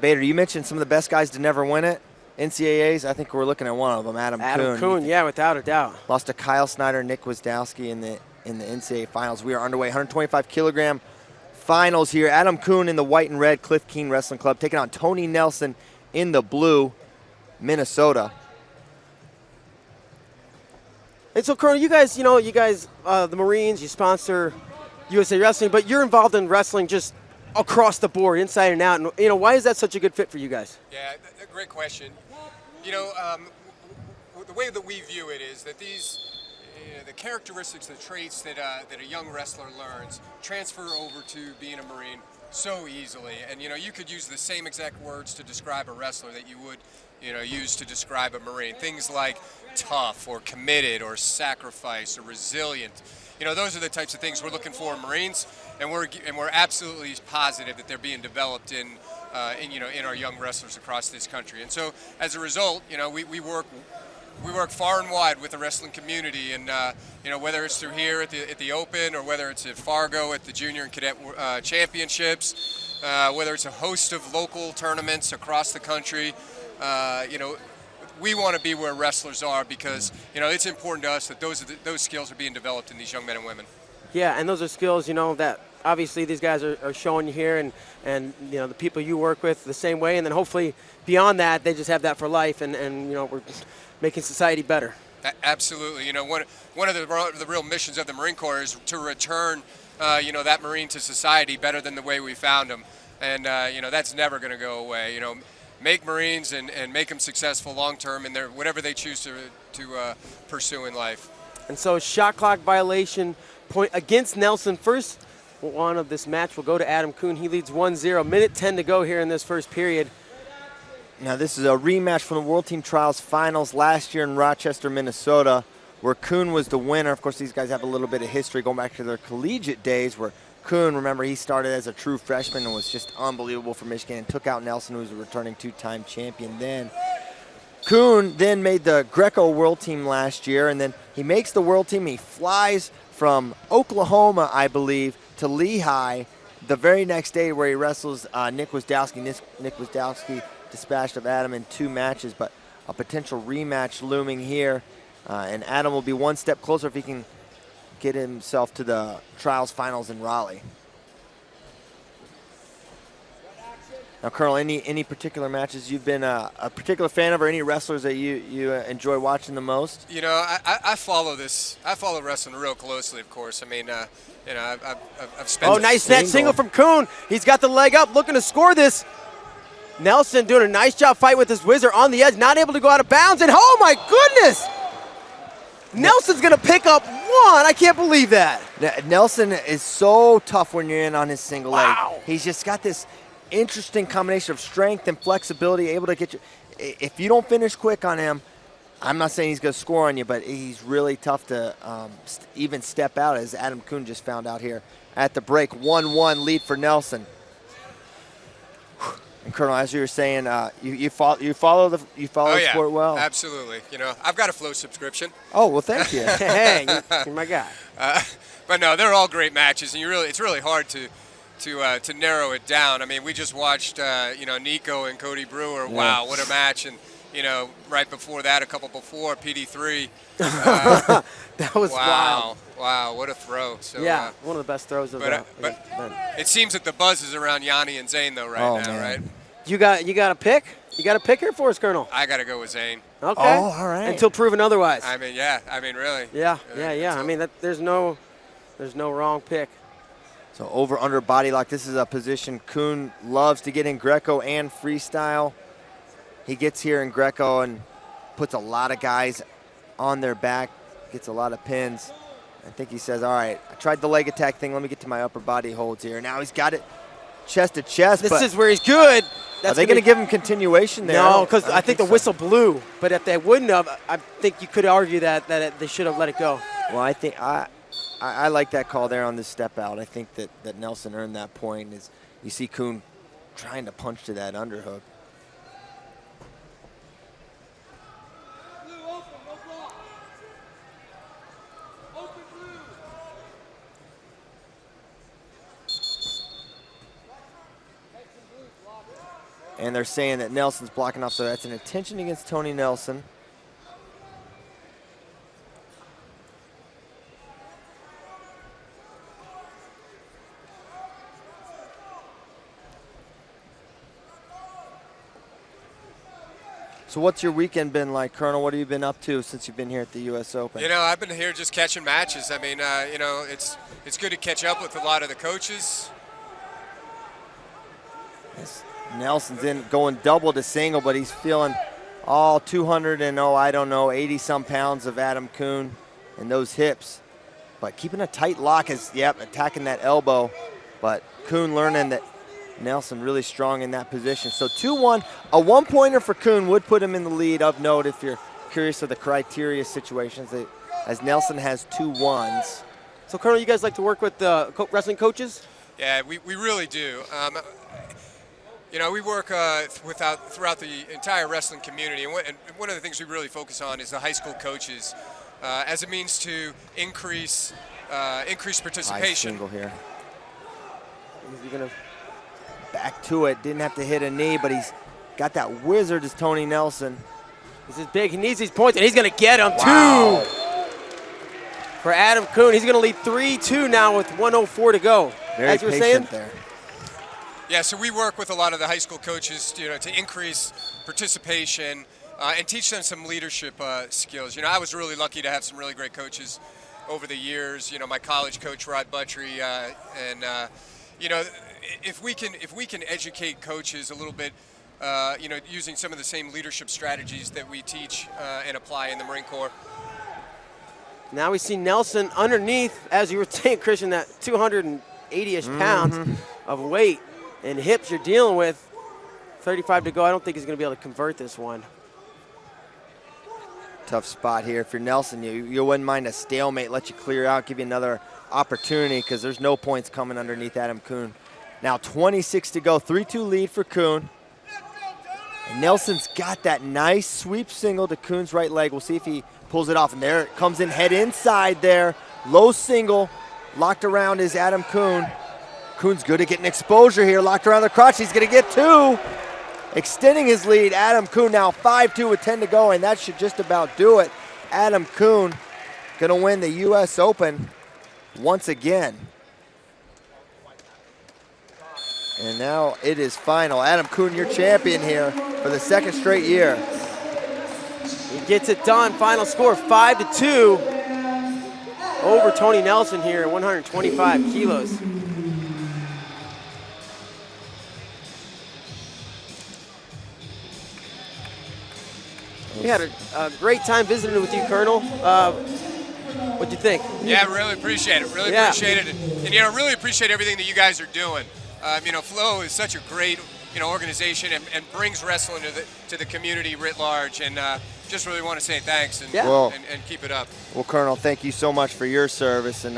Bader, you mentioned some of the best guys to never win it. NCAAs, I think we're looking at one of them, Adam Coon. Yeah, without a doubt. Lost to Kyle Snyder, Nick Wisdowski in the NCAA finals. We are underway, 125 kilogram finals here. Adam Coon in the white and red, Cliff Keen Wrestling Club, taking on Tony Nelson in the blue, Minnesota. And so, Colonel, you guys, the Marines, you sponsor USA Wrestling, but you're involved in wrestling just across the board, inside and out. And, why is that such a good fit for you guys? Yeah, great question. The way that we view it is that the characteristics, the traits that a young wrestler learns transfer over to being a Marine so easily. And, you could use the same exact words to describe a wrestler that you would, use to describe a Marine. Things like tough or committed or sacrifice or resilient. Those are the types of things we're looking for in Marines, and we're absolutely positive that they're being developed in our young wrestlers across this country. And so, as a result, we work far and wide with the wrestling community, and whether it's through here at the Open or whether it's at Fargo at the Junior and Cadet Championships, whether it's a host of local tournaments across the country. We want to be where wrestlers are because it's important to us that those skills are being developed in these young men and women. Yeah, and those are skills that obviously these guys are showing you here, and the people you work with the same way, and then hopefully beyond that they just have that for life, and we're making society better. Absolutely. One of the real missions of the Marine Corps is to return that Marine to society better than the way we found them, and that's never going to go away. Make Marines and make them successful long term in whatever they choose to pursue in life. And so, shot clock violation point against Nelson. First one of this match will go to Adam Coon. He leads 1-0. Minute 10 to go here in this first period. Now this is a rematch from the World Team Trials Finals last year in Rochester, Minnesota, where Coon was the winner. Of course, these guys have a little bit of history going back to their collegiate days, where Coon, remember, he started as a true freshman and was just unbelievable for Michigan and took out Nelson, who was a returning two-time champion then. Coon then made the Greco World Team last year, and then he makes the World Team. He flies from Oklahoma, I believe, to Lehigh the very next day, where he wrestles Nick Wisdowski. Nick Wisdowski dispatched of Adam in 2 matches, but a potential rematch looming here. And Adam will be one step closer if he can get himself to the trials finals in Raleigh. Now, Colonel, any particular matches you've been a particular fan of, or any wrestlers that you enjoy watching the most? I follow this. I follow wrestling real closely, of course. I mean, I've spent. Oh, nice net single from Coon. He's got the leg up, looking to score this. Nelson doing a nice job fighting with his wizard on the edge, not able to go out of bounds, and oh my goodness! Nelson's going to pick up one. I can't believe that. Nelson is so tough when you're in on his single leg. Wow. He's just got this interesting combination of strength and flexibility, able to get you. If you don't finish quick on him, I'm not saying he's going to score on you, but he's really tough to even step out, as Adam Coon just found out here at the break. 1-1 lead for Nelson. And Colonel, as you were saying, you follow the sport well. Absolutely. I've got a Flow subscription. Oh, well, thank you. Hey, you're my guy. But no, they're all great matches, and it's really hard to narrow it down. I mean, we just watched Nico and Cody Brewer. Yeah. Wow, what a match! And right before that, a couple before PD3. That was wild. Wow, what a throw! So, yeah, one of the best throws of the event. It seems that the buzz is around Yanni and Zane though now, man. right? You got a pick? You got a pick here for us, Colonel? I got to go with Zane. Okay. Oh, all right. Until proven otherwise. I mean, yeah. I mean, really. Yeah. I mean, there's no wrong pick. So over under body lock. This is a position Coon loves to get in Greco and freestyle. He gets here in Greco and puts a lot of guys on their back, gets a lot of pins. I think he says, all right, I tried the leg attack thing. Let me get to my upper body holds here. Now he's got it chest to chest. This is where he's good. Are they going to give him continuation there? No, because I think the whistle blew. But if they wouldn't have, I think you could argue that they should have let it go. Well, I think I like that call there on this step out. I think that Nelson earned that point. Is you see Coon trying to punch to that underhook. And they're saying that Nelson's blocking off, so that's an intention against Tony Nelson. So what's your weekend been like, Colonel? What have you been up to since you've been here at the U.S. Open? You know, I've been here just catching matches. I mean, you know, it's good to catch up with a lot of the coaches. Yes. Nelson's in going double to single, but he's feeling all 200 and, oh, I don't know, 80-some pounds of Adam Coon and those hips. But keeping a tight lock is, yep, attacking that elbow. But Coon learning that Nelson really strong in that position. So 2-1, a one-pointer for Coon would put him in the lead. Of note, if you're curious of the criteria situations, as Nelson has 2 1s. So, Colonel, you guys like to work with wrestling coaches? Yeah, we really do. You know, we work throughout the entire wrestling community, and one of the things we really focus on is the high school coaches as a means to increase participation. High single here. He's gonna back to it. Didn't have to hit a knee, but he's got that wizard as Tony Nelson. This is big. He needs these points, and he's going to get them. Wow. 2 for Adam Coon. He's going to lead 3-2 now with 1:04 to go. Very as you were patient saying there. Yeah, so we work with a lot of the high school coaches, you know, to increase participation and teach them some leadership skills. You know, I was really lucky to have some really great coaches over the years. You know, my college coach Rod Buttry, and you know, if we can educate coaches a little bit, you know, using some of the same leadership strategies that we teach and apply in the Marine Corps. Now we see Nelson underneath, as you were saying, Christian, that 280-ish pounds of weight and hips you're dealing with. 35 to go. I don't think he's going to be able to convert this one. Tough spot here. If you're Nelson, you wouldn't mind a stalemate, let you clear out, give you another opportunity, because there's no points coming underneath Adam Coon. Now 26 to go, 3-2 lead for Coon. And Nelson's got that nice sweep single to Coon's right leg. We'll see if he pulls it off. And there it comes in, head inside there. Low single, locked around is Adam Coon. Coon's good at getting exposure here, locked around the crotch. He's gonna get 2. Extending his lead, Adam Coon now 5-2 with 10 to go, and that should just about do it. Adam Coon gonna win the U.S. Open once again. And now it is final. Adam Coon, your champion here for the 2nd straight year. He gets it done. Final score 5-2 over Tony Nelson here at 125 kilos. We had a great time visiting with you, Colonel. What'd you think? Yeah, really appreciate it. Really appreciate it, and you know, really appreciate everything that you guys are doing. You know, Flow is such a great, you know, organization and brings wrestling to the community writ large. And just really want to say thanks and keep it up. Well, Colonel, thank you so much for your service, and